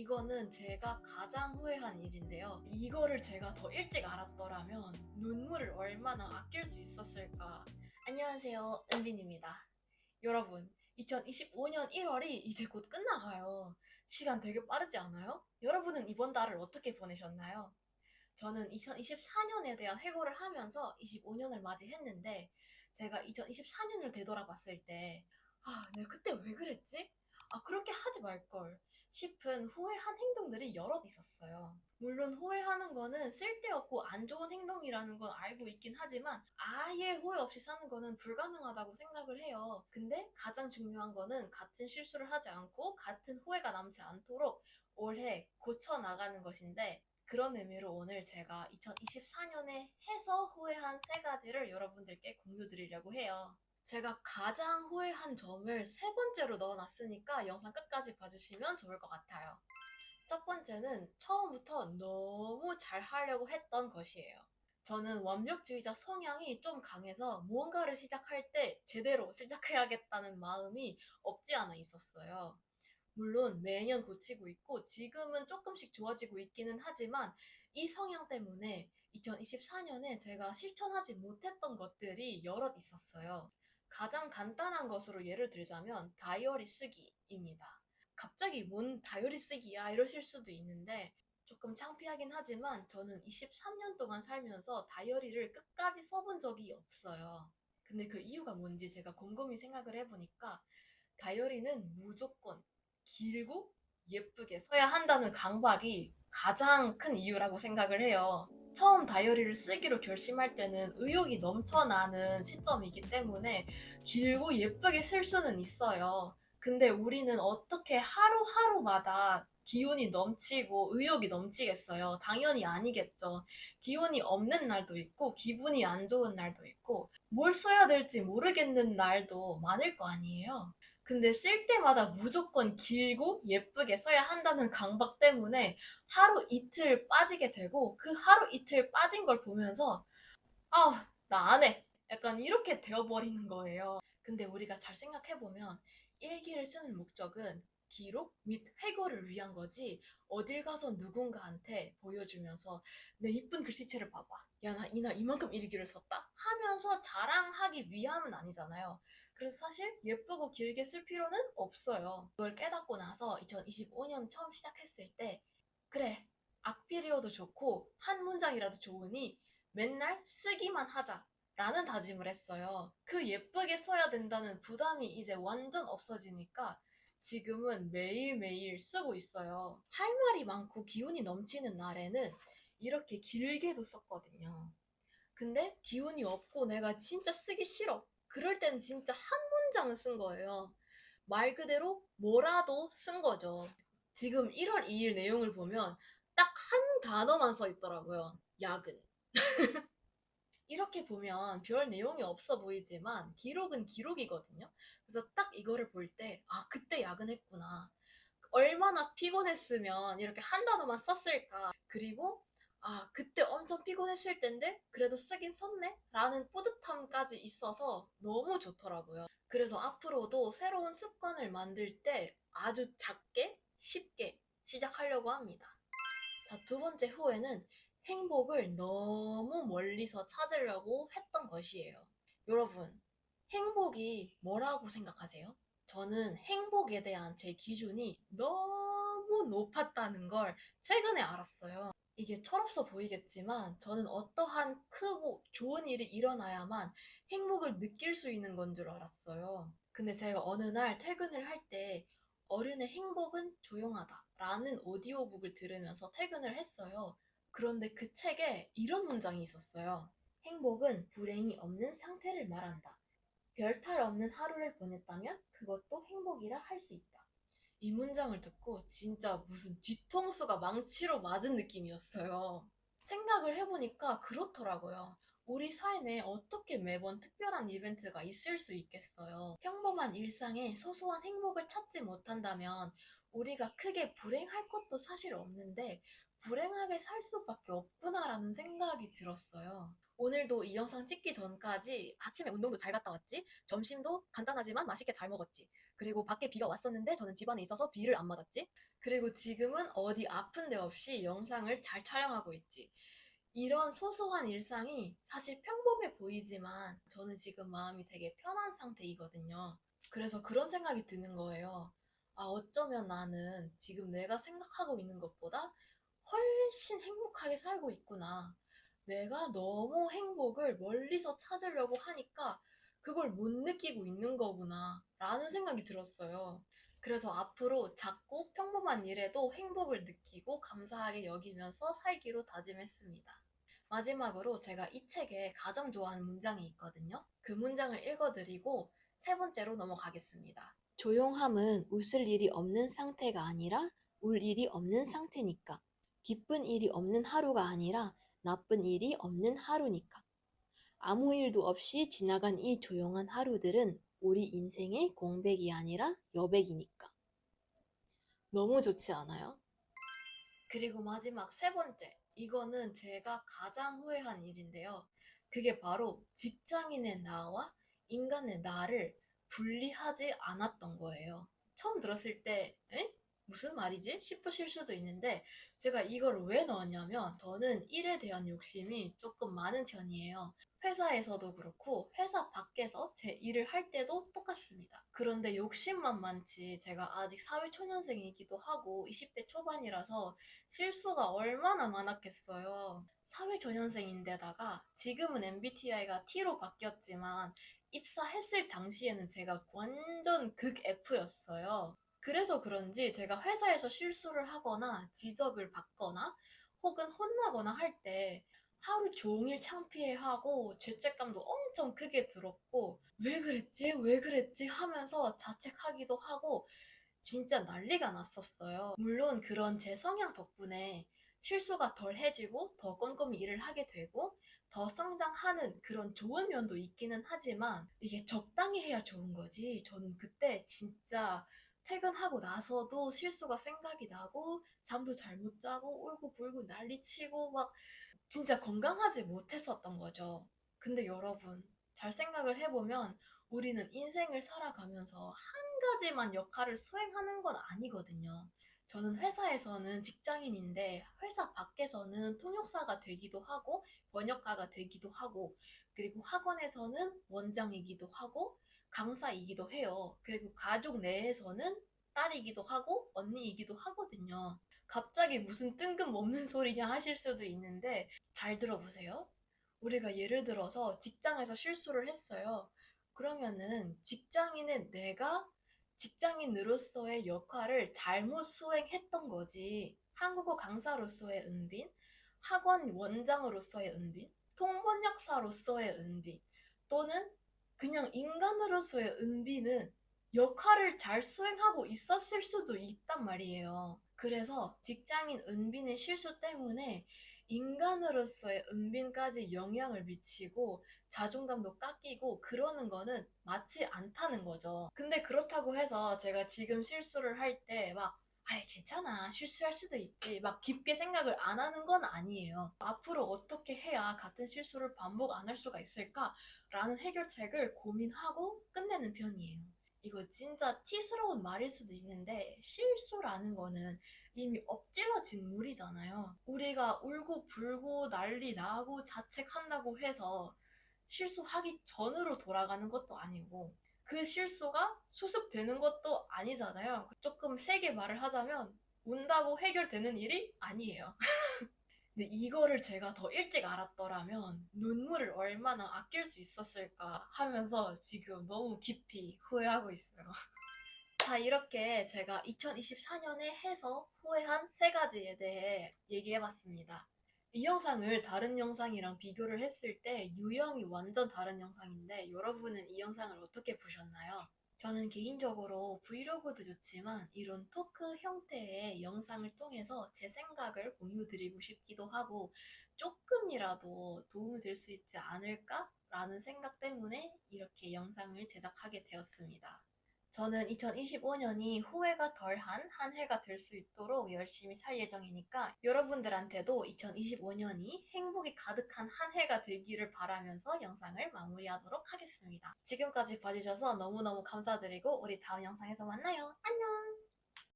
이거는 제가 가장 후회한 일인데요. 이거를 제가 더 일찍 알았더라면 눈물을 얼마나 아낄 수 있었을까. 안녕하세요, 은빈입니다. 여러분, 2025년 1월이 이제 곧 끝나가요. 시간 되게 빠르지 않아요? 여러분은 이번 달을 어떻게 보내셨나요? 저는 2024년에 대한 회고를 하면서 25년을 맞이했는데, 제가 2024년을 되돌아봤을 때, 내가 그때 왜 그랬지? 그렇게 하지 말걸 싶은 후회한 행동들이 여럿 있었어요. 물론 후회하는 거는 쓸데없고 안 좋은 행동이라는 건 알고 있긴 하지만 아예 후회 없이 사는 거는 불가능하다고 생각을 해요. 근데 가장 중요한 거는 같은 실수를 하지 않고 같은 후회가 남지 않도록 올해 고쳐 나가는 것인데, 그런 의미로 오늘 제가 2024년에 해서 후회한 세 가지를 여러분들께 공유 드리려고 해요. 제가 가장 후회한 점을 세 번째로 넣어놨으니까 영상 끝까지 봐주시면 좋을 것 같아요. 첫 번째는 처음부터 너무 잘하려고 했던 것이에요. 저는 완벽주의자 성향이 좀 강해서 무언가를 시작할 때 제대로 시작해야겠다는 마음이 없지 않아 있었어요. 물론 매년 고치고 있고 지금은 조금씩 좋아지고 있기는 하지만 이 성향 때문에 2024년에 제가 실천하지 못했던 것들이 여럿 있었어요. 가장 간단한 것으로 예를 들자면 다이어리 쓰기입니다. 갑자기 뭔 다이어리 쓰기야 이러실 수도 있는데, 조금 창피하긴 하지만 저는 23년 동안 살면서 다이어리를 끝까지 써본 적이 없어요. 근데 그 이유가 뭔지 제가 곰곰이 생각을 해보니까 다이어리는 무조건 길고 예쁘게 써야 한다는 강박이 가장 큰 이유라고 생각을 해요. 처음 다이어리를 쓰기로 결심할 때는 의욕이 넘쳐나는 시점이기 때문에 길고 예쁘게 쓸 수는 있어요. 근데 우리는 어떻게 하루하루마다 기운이 넘치고 의욕이 넘치겠어요? 당연히 아니겠죠. 기운이 없는 날도 있고 기분이 안 좋은 날도 있고 뭘 써야 될지 모르겠는 날도 많을 거 아니에요. 근데 쓸 때마다 무조건 길고 예쁘게 써야 한다는 강박 때문에 하루 이틀 빠지게 되고, 그 하루 이틀 빠진 걸 보면서 나 안 해. 약간 이렇게 되어버리는 거예요. 근데 우리가 잘 생각해보면 일기를 쓰는 목적은 기록 및 회고를 위한 거지, 어딜 가서 누군가한테 보여주면서 내 이쁜 글씨체를 봐봐, 야 나 이날 이만큼 일기를 썼다 하면서 자랑하기 위함은 아니잖아요. 그래서 사실 예쁘고 길게 쓸 필요는 없어요. 그걸 깨닫고 나서 2025년 처음 시작했을 때, 그래, 악필이어도 좋고 한 문장이라도 좋으니 맨날 쓰기만 하자 라는 다짐을 했어요. 그 예쁘게 써야 된다는 부담이 이제 완전 없어지니까 지금은 매일매일 쓰고 있어요. 할 말이 많고 기운이 넘치는 날에는 이렇게 길게도 썼거든요. 근데 기운이 없고 내가 진짜 쓰기 싫어, 그럴 때는 진짜 한 문장을 쓴 거예요. 말 그대로 뭐라도 쓴 거죠. 지금 1월 2일 내용을 보면 딱 한 단어만 써 있더라고요. 야근. 이렇게 보면 별 내용이 없어 보이지만 기록은 기록이거든요. 그래서 딱 이거를 볼 때, 그때 야근했구나. 얼마나 피곤했으면 이렇게 한 단어만 썼을까. 그리고, 그때 엄청 피곤했을 텐데 그래도 쓰긴 썼네? 라는 뿌듯함까지 있어서 너무 좋더라고요. 그래서 앞으로도 새로운 습관을 만들 때 아주 작게, 쉽게 시작하려고 합니다. 자, 두 번째 후회는 행복을 너무 멀리서 찾으려고 했던 것이에요. 여러분, 행복이 뭐라고 생각하세요? 저는 행복에 대한 제 기준이 너무 높았다는 걸 최근에 알았어요. 이게 철없어 보이겠지만 저는 어떠한 크고 좋은 일이 일어나야만 행복을 느낄 수 있는 건 줄 알았어요. 근데 제가 어느 날 퇴근을 할 때 어른의 행복은 조용하다 라는 오디오북을 들으면서 퇴근을 했어요. 그런데 그 책에 이런 문장이 있었어요. 행복은 불행이 없는 상태를 말한다. 별 탈 없는 하루를 보냈다면 그것도 행복이라 할 수 있다. 이 문장을 듣고 진짜 무슨 뒤통수가 망치로 맞은 느낌이었어요. 생각을 해보니까 그렇더라고요. 우리 삶에 어떻게 매번 특별한 이벤트가 있을 수 있겠어요. 평범한 일상에 소소한 행복을 찾지 못한다면 우리가 크게 불행할 것도 사실 없는데 불행하게 살 수밖에 없구나라는 생각이 들었어요. 오늘도 이 영상 찍기 전까지 아침에 운동도 잘 갔다 왔지, 점심도 간단하지만 맛있게 잘 먹었지, 그리고 밖에 비가 왔었는데 저는 집 안에 있어서 비를 안 맞았지. 그리고 지금은 어디 아픈 데 없이 영상을 잘 촬영하고 있지. 이런 소소한 일상이 사실 평범해 보이지만 저는 지금 마음이 되게 편한 상태이거든요. 그래서 그런 생각이 드는 거예요. 아, 어쩌면 나는 지금 내가 생각하고 있는 것보다 훨씬 행복하게 살고 있구나. 내가 너무 행복을 멀리서 찾으려고 하니까 그걸 못 느끼고 있는 거구나. 라는 생각이 들었어요. 그래서 앞으로 작고 평범한 일에도 행복을 느끼고 감사하게 여기면서 살기로 다짐했습니다. 마지막으로 제가 이 책에 가장 좋아하는 문장이 있거든요. 그 문장을 읽어드리고 세 번째로 넘어가겠습니다. 조용함은 웃을 일이 없는 상태가 아니라 울 일이 없는 상태니까. 기쁜 일이 없는 하루가 아니라 나쁜 일이 없는 하루니까. 아무 일도 없이 지나간 이 조용한 하루들은 우리 인생의 공백이 아니라 여백이니까. 너무 좋지 않아요? 그리고 마지막 세 번째. 이거는 제가 가장 후회한 일인데요. 그게 바로 직장인의 나와 인간의 나를 분리하지 않았던 거예요. 처음 들었을 때, 에? 무슨 말이지? 싶으실 수도 있는데, 제가 이걸 왜 넣었냐면, 저는 일에 대한 욕심이 조금 많은 편이에요. 회사에서도 그렇고, 회사 밖에서 제 일을 할 때도 똑같습니다. 그런데 욕심만 많지, 제가 아직 사회초년생이기도 하고, 20대 초반이라서 실수가 얼마나 많았겠어요. 사회전형생인데다가 지금은 MBTI가 T로 바뀌었지만 입사했을 당시에는 제가 완전 극 F였어요. 그래서 그런지 제가 회사에서 실수를 하거나 지적을 받거나 혹은 혼나거나 할 때 하루 종일 창피해하고 죄책감도 엄청 크게 들었고 왜 그랬지? 왜 그랬지? 하면서 자책하기도 하고 진짜 난리가 났었어요. 물론 그런 제 성향 덕분에 실수가 덜 해지고 더 꼼꼼히 일을 하게 되고 더 성장하는 그런 좋은 면도 있기는 하지만 이게 적당히 해야 좋은 거지. 저는 그때 진짜 퇴근하고 나서도 실수가 생각이 나고 잠도 잘 못 자고 울고불고 난리치고 막 진짜 건강하지 못했었던 거죠. 근데 여러분, 잘 생각을 해보면 우리는 인생을 살아가면서 한 가지만 역할을 수행하는 건 아니거든요. 저는 회사에서는 직장인인데 회사 밖에서는 통역사가 되기도 하고 번역가가 되기도 하고 그리고 학원에서는 원장이기도 하고 강사이기도 해요. 그리고 가족 내에서는 딸이기도 하고 언니이기도 하거든요. 갑자기 무슨 뜬금없는 소리냐 하실 수도 있는데 잘 들어보세요. 우리가 예를 들어서 직장에서 실수를 했어요. 그러면은 직장인의 내가 직장인으로서의 역할을 잘못 수행했던 거지. 한국어 강사로서의 은빈, 학원 원장으로서의 은빈, 통번역사로서의 은빈, 또는 그냥 인간으로서의 은빈은 역할을 잘 수행하고 있었을 수도 있단 말이에요. 그래서 직장인 은빈의 실수 때문에 인간으로서의 은빈까지 영향을 미치고 자존감도 깎이고 그러는 거는 맞지 않다는 거죠. 근데 그렇다고 해서 제가 지금 실수를 할 때 막 아이 괜찮아 실수할 수도 있지 막 깊게 생각을 안 하는 건 아니에요. 앞으로 어떻게 해야 같은 실수를 반복 안 할 수가 있을까? 라는 해결책을 고민하고 끝내는 편이에요. 이거 진짜 티스러운 말일 수도 있는데 실수라는 거는 이미 엎질러진 물이잖아요. 우리가 울고 불고 난리 나고 자책한다고 해서 실수하기 전으로 돌아가는 것도 아니고 그 실수가 수습되는 것도 아니잖아요. 조금 세게 말을 하자면 운다고 해결되는 일이 아니에요. 근데 이거를 제가 더 일찍 알았더라면 눈물을 얼마나 아낄 수 있었을까 하면서 지금 너무 깊이 후회하고 있어요. 자, 이렇게 제가 2024년에 해서 후회한 세 가지에 대해 얘기해봤습니다. 이 영상을 다른 영상이랑 비교를 했을 때 유형이 완전 다른 영상인데 여러분은 이 영상을 어떻게 보셨나요? 저는 개인적으로 브이로그도 좋지만 이런 토크 형태의 영상을 통해서 제 생각을 공유드리고 싶기도 하고 조금이라도 도움이 될 수 있지 않을까라는 생각 때문에 이렇게 영상을 제작하게 되었습니다. 저는 2025년이 후회가 덜한 한 해가 될 수 있도록 열심히 살 예정이니까 여러분들한테도 2025년이 행복이 가득한 한 해가 되기를 바라면서 영상을 마무리하도록 하겠습니다. 지금까지 봐주셔서 너무너무 감사드리고 우리 다음 영상에서 만나요. 안녕!